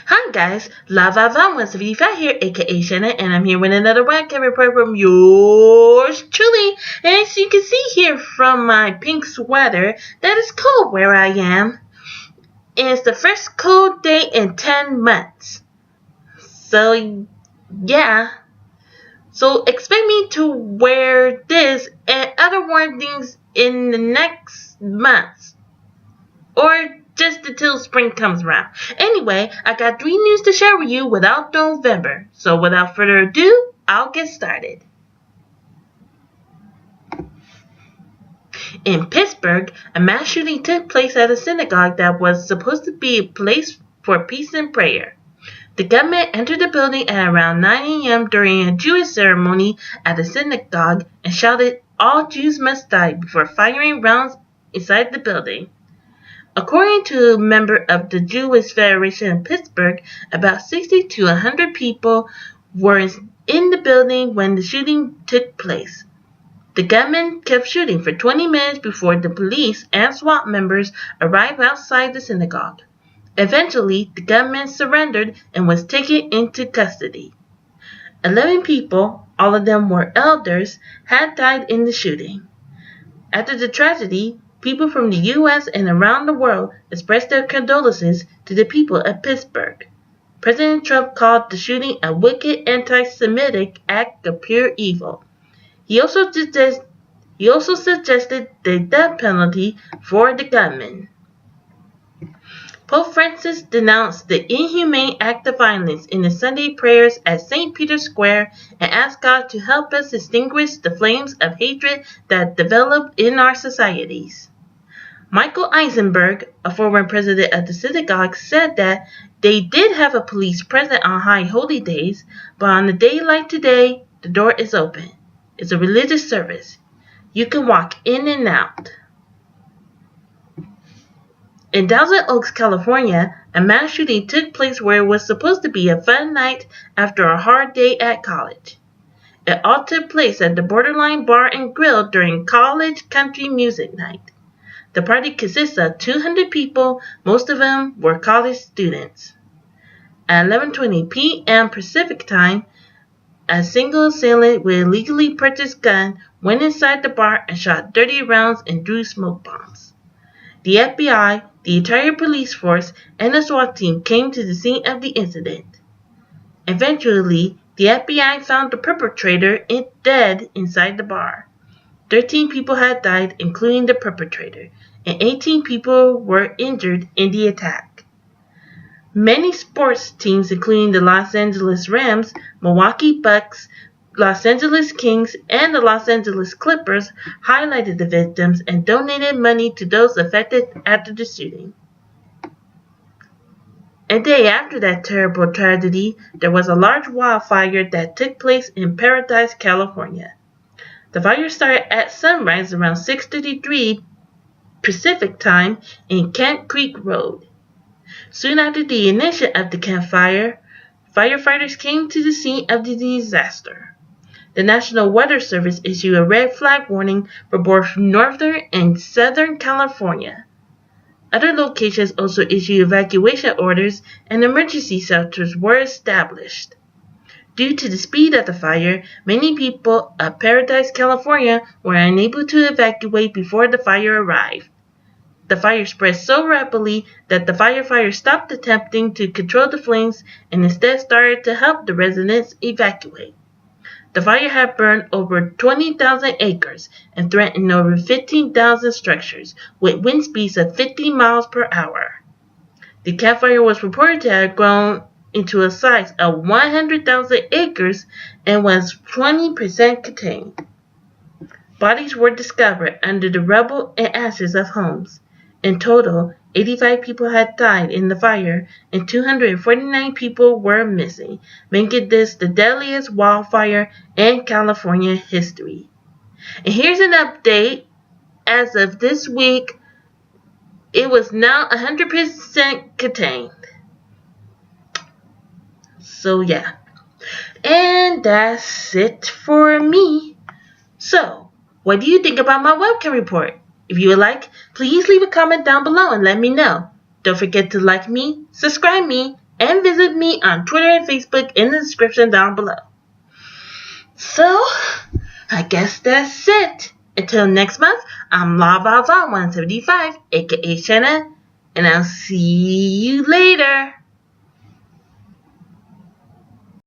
Hi guys, Lava Vamos Viva here, aka Shanna, and I'm here with another webcam report from yours truly. And as you can see here from my pink sweater, that is cold where I am. And it's the first cold day in 10 months. So, yeah. So expect me to wear this and other warm things in the next months. Or just until spring comes around. Anyway, I got 3 news to share with you without November. So without further ado, I'll get started. In Pittsburgh, a mass shooting took place at a synagogue that was supposed to be a place for peace and prayer. The gunman entered the building at around 9 a.m. during a Jewish ceremony at the synagogue and shouted, "All Jews must die," before firing rounds inside the building. According to a member of the Jewish Federation in Pittsburgh, about 60 to 100 people were in the building when the shooting took place. The gunman kept shooting for 20 minutes before the police and SWAT members arrived outside the synagogue. Eventually, the gunman surrendered and was taken into custody. 11 people, all of them were elders, had died in the shooting. After the tragedy, people from the U.S. and around the world expressed their condolences to the people of Pittsburgh. President Trump called the shooting a wicked anti-Semitic act of pure evil. He also suggested the death penalty for the gunman. Pope Francis denounced the inhumane act of violence in the Sunday prayers at St. Peter's Square and asked God to help us extinguish the flames of hatred that developed in our societies. Michael Eisenberg, a former president of the synagogue, said that they did have a police present on high holy days, but on a day like today, the door is open. It's a religious service. You can walk in and out. In Thousand Oaks, California, a mass shooting took place where it was supposed to be a fun night after a hard day at college. It all took place at the Borderline Bar and Grill during college country music night. The party consists of 200 people, most of them were college students. At 11:20 p.m. Pacific time, a single assailant with a legally purchased gun went inside the bar and shot 30 rounds and threw smoke bombs. The FBI, the entire police force, and the SWAT team came to the scene of the incident. Eventually, the FBI found the perpetrator dead inside the bar. 13 people had died, including the perpetrator, and 18 people were injured in the attack. Many sports teams, including the Los Angeles Rams, Milwaukee Bucks, Los Angeles Kings, and the Los Angeles Clippers, highlighted the victims and donated money to those affected after the shooting. A day after that terrible tragedy, there was a large wildfire that took place in Paradise, California. The fire started at sunrise around 6:33 Pacific time in Camp Creek Road. Soon after the initiation of the campfire, firefighters came to the scene of the disaster. The National Weather Service issued a red flag warning for both Northern and Southern California. Other locations also issued evacuation orders and emergency shelters were established. Due to the speed of the fire, many people of Paradise, California were unable to evacuate before the fire arrived. The fire spread so rapidly that the firefighters stopped attempting to control the flames and instead started to help the residents evacuate. The fire had burned over 20,000 acres and threatened over 15,000 structures with wind speeds of 50 miles per hour. The campfire was reported to have grown into a size of 100,000 acres and was 20% contained. Bodies were discovered under the rubble and ashes of homes. In total, 85 people had died in the fire and 249 people were missing, making this the deadliest wildfire in California history. And here's an update. As of this week, it was now 100% contained. So yeah. And that's it for me. So, what do you think about my webcam report? If you would like, please leave a comment down below and let me know. Don't forget to like me, subscribe me, and visit me on Twitter and Facebook in the description down below. So, I guess that's it. Until next month, I'm Lava 175, aka Shanna, and I'll see you later.